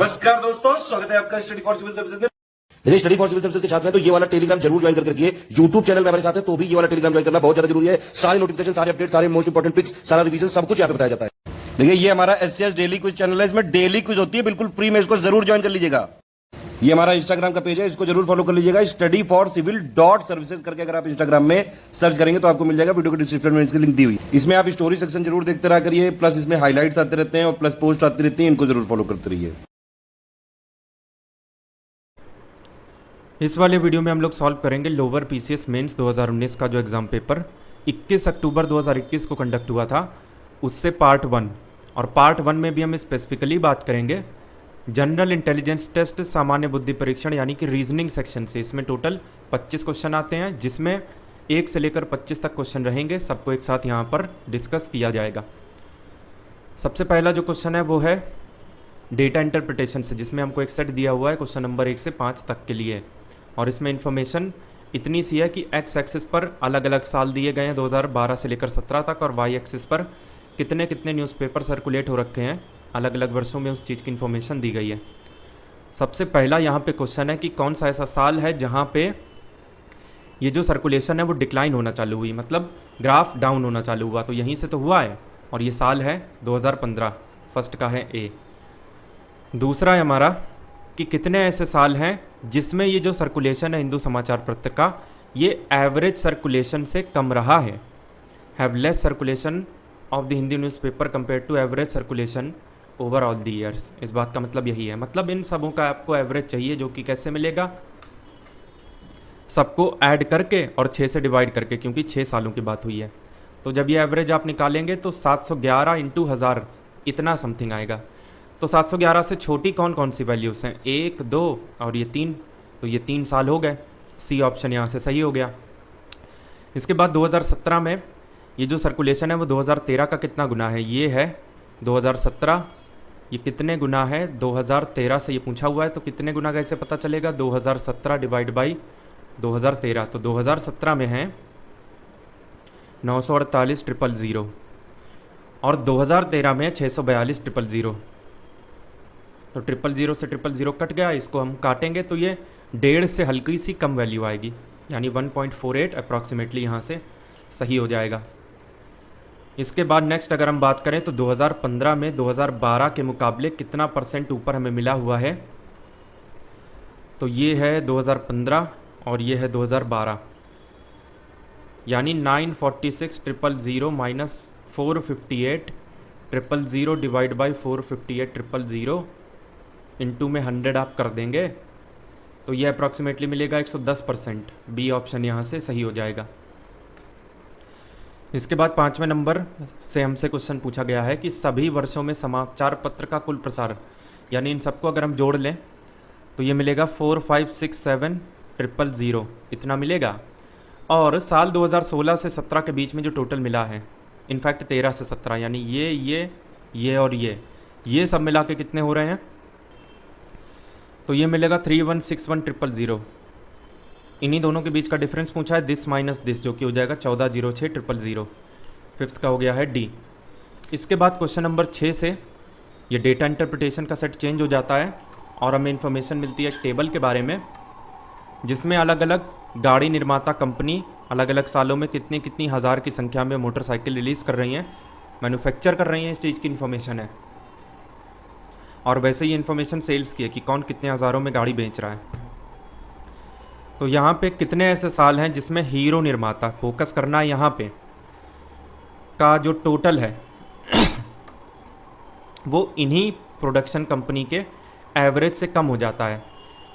नमस्कार दोस्तों, स्वागत है आपका स्टडी फॉर सिविल सर्विसेज में। यदि स्टडी फॉर सिविल सर्विसेज के छात्र हैं तो ये वाला टेलीग्राम जरूर ज्वाइन करके रखिए। यूट्यूब चैनल में हमारे साथ है तो भी ये वाला टेलीग्राम ज्वाइन करना बहुत ज्यादा जरूरी है। सारे नोटिफिकेशन, सारे अपडेट, सारे मोस्ट इंपोर्टेंट ट्रिक्स, सारा रिवीजन सब कुछ यहाँ पे बताया जाता है। देखिए ये हमारा एससीएस डेली क्विज चैनल है, इसमें डेली क्विज होती है, बिल्कुल फ्री में, इसको जरूर ज्वाइन कर लीजिएगा। ये हमारा इंस्टाग्राम का पेज है, इसको जरूर फॉलो कर लीजिएगा। Study for civil dot services करके अगर आप इंस्टाग्राम में सर्च करेंगे तो आपको मिल जाएगा। वीडियो के डिस्क्रिप्शन में इसकी लिंक दी हुई। इसमें आप स्टोरी सेक्शन जरूर देखते रहा करिए, प्लस इसमें हाईलाइट्स आते रहते हैं और प्लस पोस्ट आती रहती है, इनको जरूर फॉलो करते रहिए। इस वाले वीडियो में हम लोग सॉल्व करेंगे लोअर पीसीएस मेंस 2019 का जो एग्ज़ाम पेपर 21 अक्टूबर 2021 को कंडक्ट हुआ था, उससे पार्ट 1। और पार्ट 1 में भी हम स्पेसिफिकली बात करेंगे जनरल इंटेलिजेंस टेस्ट सामान्य बुद्धि परीक्षण यानी कि रीजनिंग सेक्शन से। इसमें टोटल 25 क्वेश्चन आते हैं, जिसमें 1 से लेकर 25 तक क्वेश्चन रहेंगे। सबको एक साथ यहाँ पर डिस्कस किया जाएगा। सबसे पहला जो क्वेश्चन है वो है डेटा इंटरप्रिटेशन से, जिसमें हमको एक सेट दिया हुआ है क्वेश्चन नंबर 1 से 5 तक के लिए। और इसमें इन्फॉर्मेशन इतनी सी है कि एक्स एक्सिस पर अलग अलग साल दिए गए हैं 2012 से लेकर 17 तक, और वाई एक्सिस पर कितने कितने न्यूज़पेपर सर्कुलेट हो रखे हैं अलग अलग वर्षों में, उस चीज़ की इन्फॉर्मेशन दी गई है। सबसे पहला यहाँ पे क्वेश्चन है कि कौन सा ऐसा साल है जहाँ पे ये जो सर्कुलेशन है वो डिक्लाइन होना चालू हुई, मतलब ग्राफ डाउन होना चालू हुआ। तो यहीं से तो हुआ है, और ये साल है 2015। फर्स्ट का है ए। दूसरा है हमारा कि कितने ऐसे साल हैं जिसमें ये जो सर्कुलेशन है हिंदू समाचार पत्र का, ये एवरेज सर्कुलेशन से कम रहा है। Have less circulation of the Hindi newspaper compare to average circulation over all the years. इस बात का मतलब यही है, मतलब इन सबों का आपको एवरेज चाहिए, जो कि कैसे मिलेगा, सबको ऐड करके और 6 से डिवाइड करके, क्योंकि 6 सालों की बात हुई है। तो जब ये एवरेज आप निकालेंगे तो 711 इंटू 1000 इतना समथिंग आएगा। तो 711 से छोटी कौन कौन सी वैल्यूज़ हैं, 1, 2 और ये 3, तो ये 3 साल हो गए। सी ऑप्शन यहाँ से सही हो गया। इसके बाद 2017 में ये जो सर्कुलेशन है वो 2013 का कितना गुना है, ये है 2017। ये कितने गुना है 2013 से, ये पूछा हुआ है, तो कितने गुना कैसे पता चलेगा, 2017 डिवाइड बाई 2013। तो 2017 में है 948,000 और 2013 में 642,000। तो 000 से 000 कट गया, इसको हम काटेंगे तो ये 1.5 से हल्की सी कम वैल्यू आएगी, यानी 1.48 अप्रॉक्सीमेटली यहाँ से सही हो जाएगा। इसके बाद नेक्स्ट अगर हम बात करें तो 2015 में 2012 के मुकाबले कितना परसेंट ऊपर हमें मिला हुआ है, तो ये है 2015 और ये है 2012, यानी 946,000 माइनस 458,000 डिवाइड बाई 458,000 इंटू में 100 आप कर देंगे तो ये अप्रॉक्सीमेटली मिलेगा 110%। बी ऑप्शन यहाँ से सही हो जाएगा। इसके बाद 5वें नंबर से हमसे क्वेश्चन पूछा गया है कि सभी वर्षों में समाचार पत्र का कुल प्रसार, यानी इन सबको अगर हम जोड़ लें तो ये मिलेगा 456,700 इतना मिलेगा। और साल 2016 से 17 के बीच में जो टोटल मिला है, इनफैक्ट 13 से 17, यानी ये और ये सब मिला के कितने हो रहे हैं, तो ये मिलेगा 3161,000। इन्हीं दोनों के बीच का डिफरेंस पूछा है, दिस माइनस दिस, जो कि हो जाएगा 1406,000। फिफ्थ का हो गया है डी। इसके बाद क्वेश्चन नंबर 6 से ये डेटा इंटरप्रिटेशन का सेट चेंज हो जाता है और हमें इन्फॉर्मेशन मिलती है एक टेबल के बारे में, जिसमें अलग अलग गाड़ी निर्माता कंपनी अलग अलग सालों में कितनी कितनी हज़ार की संख्या में मोटरसाइकिल रिलीज़ कर रही हैं, मैन्युफैक्चर कर रही हैं, इस चीज़ की इन्फॉर्मेशन है। और वैसे ही इन्फॉर्मेशन सेल्स की है कि कौन कितने हज़ारों में गाड़ी बेच रहा है। तो यहाँ पे कितने ऐसे साल हैं जिसमें हीरो निर्माता, फोकस करना है यहाँ पे, का जो टोटल है वो इन्हीं प्रोडक्शन कंपनी के एवरेज से कम हो जाता है।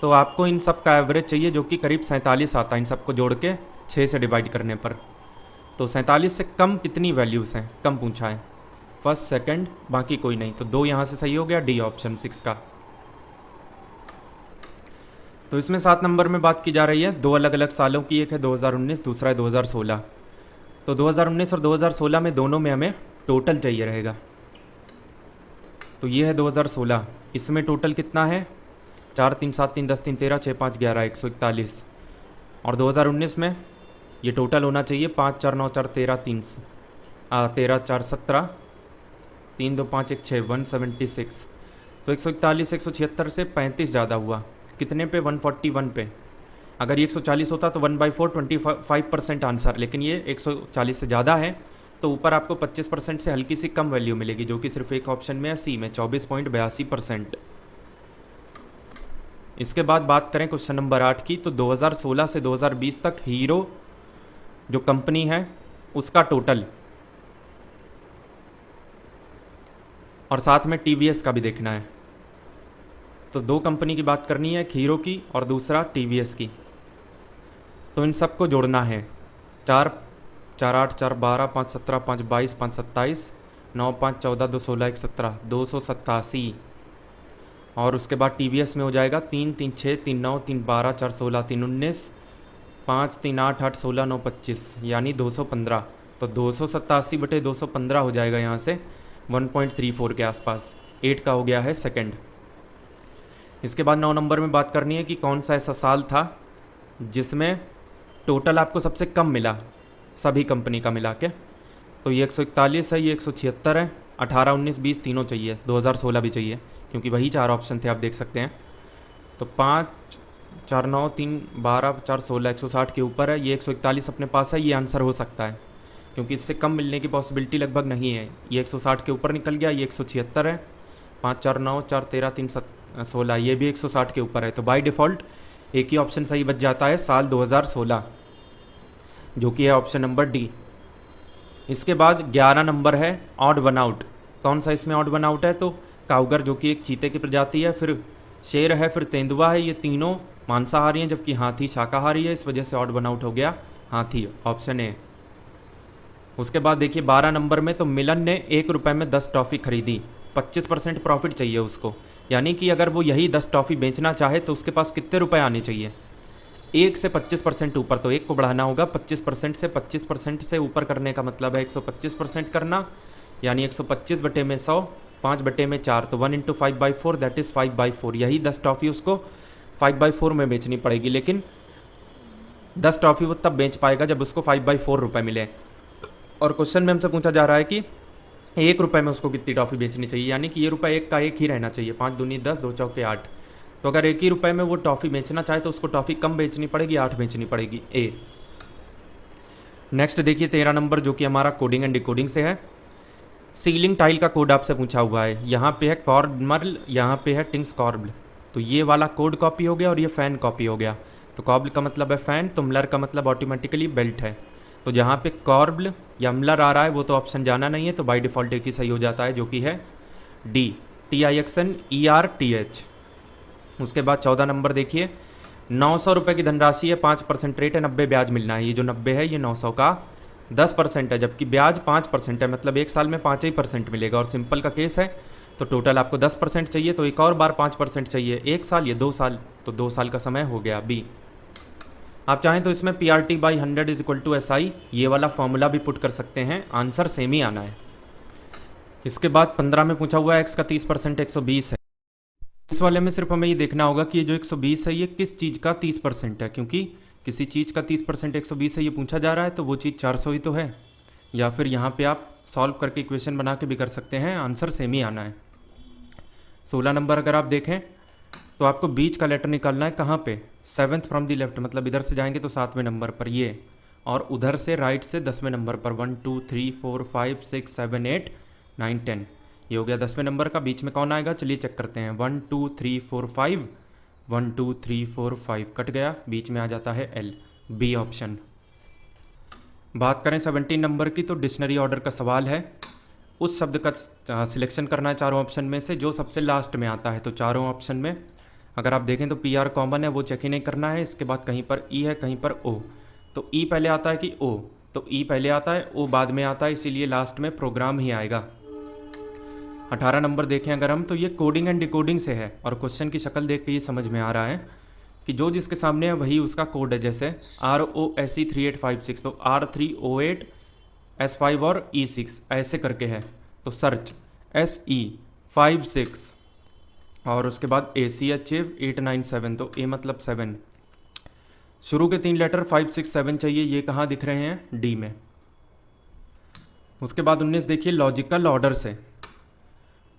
तो आपको इन सब का एवरेज चाहिए, जो कि करीब 47 आता है इन सबको जोड़ के 6 से डिवाइड करने पर। तो 47 से कम कितनी वैल्यूज़ हैं, कम पूछा है, फर्स्ट सेकंड, बाकी कोई नहीं। तो 2 यहाँ से सही हो गया, डी ऑप्शन 6 का। तो इसमें 7 नंबर में बात की जा रही है 2 अलग अलग सालों की, एक है 2019, दूसरा है 2016। तो 2019 और 2016 में दोनों में हमें टोटल चाहिए रहेगा। तो ये है 2016, इसमें टोटल कितना है, 4 3 7 3 10 3 13 6 5 11 141। और 2019 में ये टोटल होना चाहिए 5 4 9 4 13 3 13 4 17 3 2 5 1 6 176। तो 141 176 से 35 ज़्यादा हुआ, कितने पे? 141 पे। अगर ये 140 होता तो 1/4 25% आंसर, लेकिन ये 140 से ज़्यादा है तो ऊपर आपको 25% से हल्की सी कम वैल्यू मिलेगी, जो कि सिर्फ एक ऑप्शन में है, सी में 24.82%। इसके बाद बात करें क्वेश्चन नंबर 8 की, तो 2016 से 2020 तक हीरो जो कंपनी है उसका टोटल, और साथ में टीवीएस का भी देखना है। तो दो कंपनी की बात करनी है, एक हीरो की और दूसरा टीवीएस की। तो इन सबको जोड़ना है, 4 4 8 4 12 5 17 5 22 5 27 9 5 14 2 16 1 17 287। और उसके बाद टीवीएस में हो जाएगा 3 3 6 3 9 3 12 4 16 3 19 5 3 8 8 16 9 25, यानी 215। तो 287 बटे 215 हो जाएगा यहाँ से 1.34 के आसपास। 8 का हो गया है सेकंड। इसके बाद 9 नंबर में बात करनी है कि कौन सा ऐसा साल था जिसमें टोटल आपको सबसे कम मिला सभी कंपनी का मिला के। तो ये 141 है, ये 176 है, 18 19 20 तीनों चाहिए, 2016 भी चाहिए क्योंकि वही 4 ऑप्शन थे, आप देख सकते हैं। तो 5 4 9 3 12 4 16 160 के ऊपर है, ये 141 अपने पास है, ये आंसर हो सकता है क्योंकि इससे कम मिलने की पॉसिबिलिटी लगभग नहीं है। ये 160 के ऊपर निकल गया, ये 176 है। 5 4 9 4 13 3 16, ये भी 160 के ऊपर है। तो बाय डिफ़ॉल्ट एक ही ऑप्शन सही बच जाता है, साल 2016, जो कि है ऑप्शन नंबर डी। इसके बाद 11 नंबर है ऑड वन आउट। कौन सा इसमें ऑड वन आउट है? तो काउगर जो कि एक चीते की प्रजाति है, फिर शेर है, फिर तेंदुआ है, ये तीनों मांसाहारी हैं जबकि हाथी शाकाहारी है, इस वजह से ऑड वन आउट हो गया हाथी, ऑप्शन ए। उसके बाद देखिए 12 नंबर में, तो मिलन ने 1 रुपये में 10 टॉफ़ी खरीदी, 25% प्रॉफिट चाहिए उसको, यानी कि अगर वो यही 10 टॉफ़ी बेचना चाहे तो उसके पास कितने रुपए आने चाहिए? 1 से 25% ऊपर, तो 1 को बढ़ाना होगा 25% से ऊपर करने का मतलब है 125% करना, यानी 125 बटे में 100, 5 बटे में 4, तो 1 × 5/4 दैट इज़ 5/4। यही 10 टॉफ़ी उसको 5/4 में बेचनी पड़ेगी, लेकिन 10 टॉफ़ी वो तब बेच पाएगा जब उसको 5/4 रुपये मिले। और क्वेश्चन में हमसे पूछा जा रहा है कि 1 रुपये में उसको कितनी टॉफ़ी बेचनी चाहिए, यानी कि ये रुपये एक का एक ही रहना चाहिए, 5 दूनी 10 2 चौके 8। तो अगर 1 ही रुपये में वो टॉफ़ी बेचना चाहे तो उसको टॉफ़ी कम बेचनी पड़ेगी, 8 बेचनी पड़ेगी, ए। नेक्स्ट देखिए 13 नंबर, जो कि हमारा कोडिंग एंड डिकोडिंग से है। सीलिंग टाइल का कोड आपसे पूछा हुआ है, यहाँ पे है कॉर्बमर्ल, यहाँ पे है टिंग्स कॉर्बल। तो ये वाला कोड कॉपी हो गया और ये फ़ैन कॉपी हो गया। तो कॉर्बल का मतलब है फ़ैन, तो मलर का मतलब ऑटोमेटिकली बेल्ट है। तो जहाँ पे कॉर्बल या मलर आ रहा है वो तो ऑप्शन जाना नहीं है, तो बाय डिफ़ॉल्ट एक ही सही हो जाता है, जो कि है डी, TIXNERTH। उसके बाद 14 नंबर देखिए, 900 रुपये की धनराशि है, 5% रेट है, 90 ब्याज मिलना है। ये जो 90 है ये 900 का 10% है, जबकि ब्याज 5% है, मतलब 1 साल में 5% मिलेगा। और सिंपल का केस है तो टोटल आपको 10% चाहिए, तो एक और बार 5% चाहिए, 1 साल या 2 साल, तो 2 साल का समय हो गया, बी। आप चाहें तो इसमें PRT/100 = SI, ये वाला फॉर्मूला भी पुट कर सकते हैं, आंसर सेम ही आना है। इसके बाद 15 में पूछा हुआ है x का 30% 120 है। इस वाले में सिर्फ हमें ये देखना होगा कि ये जो 120 है ये किस चीज़ का 30% है, क्योंकि किसी चीज़ का 30% 120 है ये पूछा जा रहा है, तो वो चीज़ 400 ही तो है। या फिर यहाँ पे आप सॉल्व करके इक्वेशन बना के भी कर सकते हैं, आंसर सेम ही आना है। 16 नंबर अगर आप देखें तो आपको बीच का लेटर निकालना है, कहाँ पे? 7th फ्रॉम द लेफ्ट, मतलब इधर से जाएंगे तो 7वें नंबर पर ये, और उधर से राइट से 10वें नंबर पर। 1 2 3 4 5 6 7 8 9 10, ये हो गया 10वें नंबर का। बीच में कौन आएगा? चलिए चेक करते हैं। 1 2 3 4 5, 1 2 3 4 5 कट गया, बीच में आ जाता है L, बी ऑप्शन। बात करें 17 नंबर की, तो डिक्शनरी ऑर्डर का सवाल है। उस शब्द का सिलेक्शन करना है चारों ऑप्शन में से जो सबसे लास्ट में आता है। तो चारों ऑप्शन में अगर आप देखें तो PR कॉमन है, वो चेक ही नहीं करना है। इसके बाद कहीं पर E है, कहीं पर O। तो E पहले आता है कि O? तो E पहले आता है, O बाद में आता है, इसीलिए लास्ट में प्रोग्राम ही आएगा। 18 नंबर देखें अगर हम, तो ये कोडिंग एंड डिकोडिंग से है, और क्वेश्चन की शक्ल देख के ये समझ में आ रहा है कि जो जिसके सामने है वही उसका कोड है। जैसे ROSE 3856, तो R308 S5 और E6 ऐसे करके है। तो सर्च SE 56 और उसके बाद ACH 897, तो A मतलब 7। शुरू के 3 लेटर 5 6 7 चाहिए, ये कहाँ दिख रहे हैं? डी में। उसके बाद 19 देखिए लॉजिकल ऑर्डर से।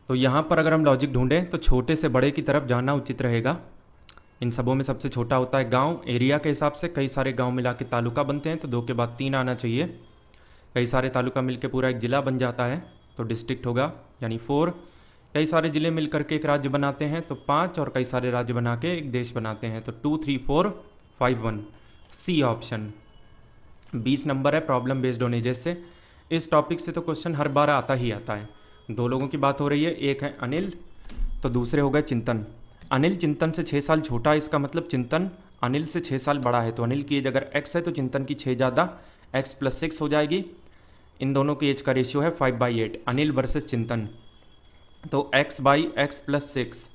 तो यहाँ पर अगर हम लॉजिक ढूंढें तो छोटे से बड़े की तरफ जाना उचित रहेगा। इन सबों में सबसे छोटा होता है गांव। एरिया के हिसाब से कई सारे गांव मिला के तालुका बनते हैं, तो 2 के बाद 3 आना चाहिए। कई सारे तालुका मिलकर पूरा एक ज़िला बन जाता है, तो डिस्ट्रिक्ट होगा, यानी 4। कई सारे ज़िले मिलकर के एक राज्य बनाते हैं, तो 5। और कई सारे राज्य बना के एक देश बनाते हैं, तो 2, 3, 4, 5, 1 सी ऑप्शन। 20 नंबर है प्रॉब्लम बेस्ड ऑन एजेस से। इस टॉपिक से तो क्वेश्चन हर बार आता ही आता है। 2 लोगों की बात हो रही है, एक है अनिल तो दूसरे हो गए चिंतन। अनिल चिंतन से 6 साल छोटा है, इसका मतलब चिंतन अनिल से 6 साल बड़ा है। तो अनिल की एज अगर x है तो चिंतन की 6 ज़्यादा, x + 6 हो जाएगी। इन दोनों की एज का रेशियो है 5/8, अनिल वर्सेस चिंतन। तो x/x + 6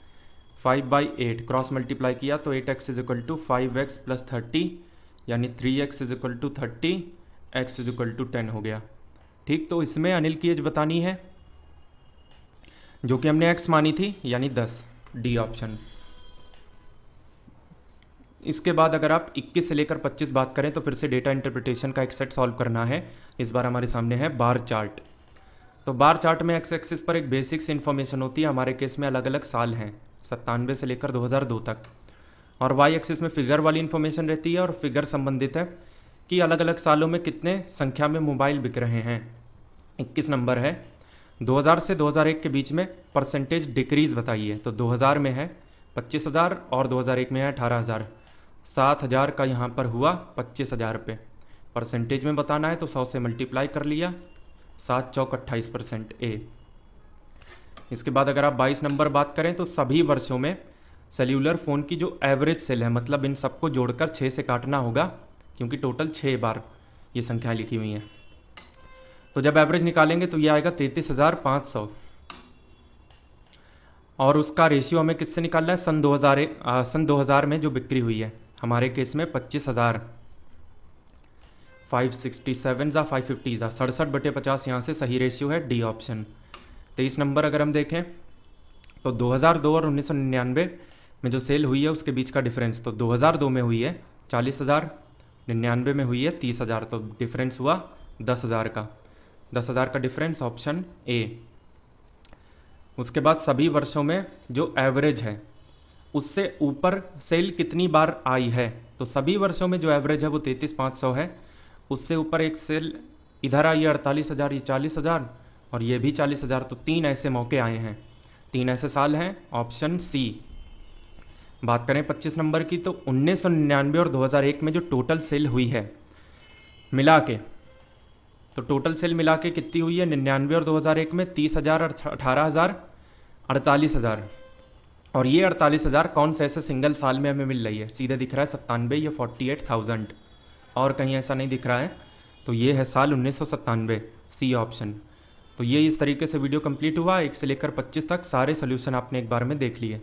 5/8 क्रॉस मल्टीप्लाई किया तो 8x = 5x + 30, यानी 3x = 30, x = 10 हो गया। ठीक, तो इसमें अनिल की एज बतानी है जो कि हमने x मानी थी, यानी 10, डी ऑप्शन। इसके बाद अगर आप 21 से लेकर 25 बात करें तो फिर से डेटा इंटरप्रिटेशन का एक सेट सॉल्व करना है। इस बार हमारे सामने है बार चार्ट। तो बार चार्ट में एक्स एक्सिस पर एक बेसिक्स इन्फॉर्मेशन होती है। हमारे केस में अलग अलग साल हैं, 97 से लेकर 2002 तक। और वाई एक्सिस में फिगर वाली इन्फॉर्मेशन रहती है, और फिगर संबंधित है कि अलग अलग सालों में कितने संख्या में मोबाइल बिक रहे हैं। 21 नंबर है 2000 से 2001 के बीच में परसेंटेज डिक्रीज़ बताइए। तो 2000 में है 25,000 और 2001 में है 18,000। 7,000 का यहाँ पर हुआ 25,000 पे। परसेंटेज में बताना है तो 100 से मल्टीप्लाई कर लिया, 7 चौक 28% ए। इसके बाद अगर आप 22 नंबर बात करें तो सभी वर्षों में सेल्यूलर फ़ोन की जो एवरेज सेल है, मतलब इन सबको जोड़कर 6 से काटना होगा, क्योंकि टोटल 6 बार ये संख्याएं लिखी हुई हैं। तो जब एवरेज निकालेंगे तो ये आएगा 33,500, और उसका रेशियो हमें किससे निकालना है, सन 2000 में जो बिक्री हुई है। हमारे केस में 25,000, 567 या 550 या 67/50 यहाँ से सही रेशियो है, डी ऑप्शन। 23 नंबर अगर हम देखें तो 2002 और 1999 में जो सेल हुई है उसके बीच का डिफरेंस, तो 2002 में हुई है 40,000, 99 में हुई है 30,000, तो डिफरेंस हुआ 10,000 का। 10,000 का डिफरेंस ऑप्शन ए। उसके बाद सभी वर्षों में जो एवरेज है उससे ऊपर सेल कितनी बार आई है, तो सभी वर्षों में जो एवरेज है वो 33,500 है। उससे ऊपर एक सेल इधर आई है 48,000, ये 40,000 और ये भी 40,000, तो 3 ऐसे मौके आए हैं, 3 ऐसे साल हैं, ऑप्शन सी। बात करें 25 नंबर की, तो 1999 और 2001 में जो टोटल सेल हुई है मिला के, तो टोटल सेल मिला के कितनी हुई है 99 और 2001 में, 30,000 और 18,000, 48,000। और ये 48,000 कौन से ऐसे सिंगल साल में हमें मिल रही है, सीधे दिख रहा है 97, ये 48,000, और कहीं ऐसा नहीं दिख रहा है, तो ये है साल 1997, सी ऑप्शन। तो ये इस तरीके से वीडियो कंप्लीट हुआ। 1 से लेकर 25 तक सारे सोल्यूशन आपने एक बार में देख लिए।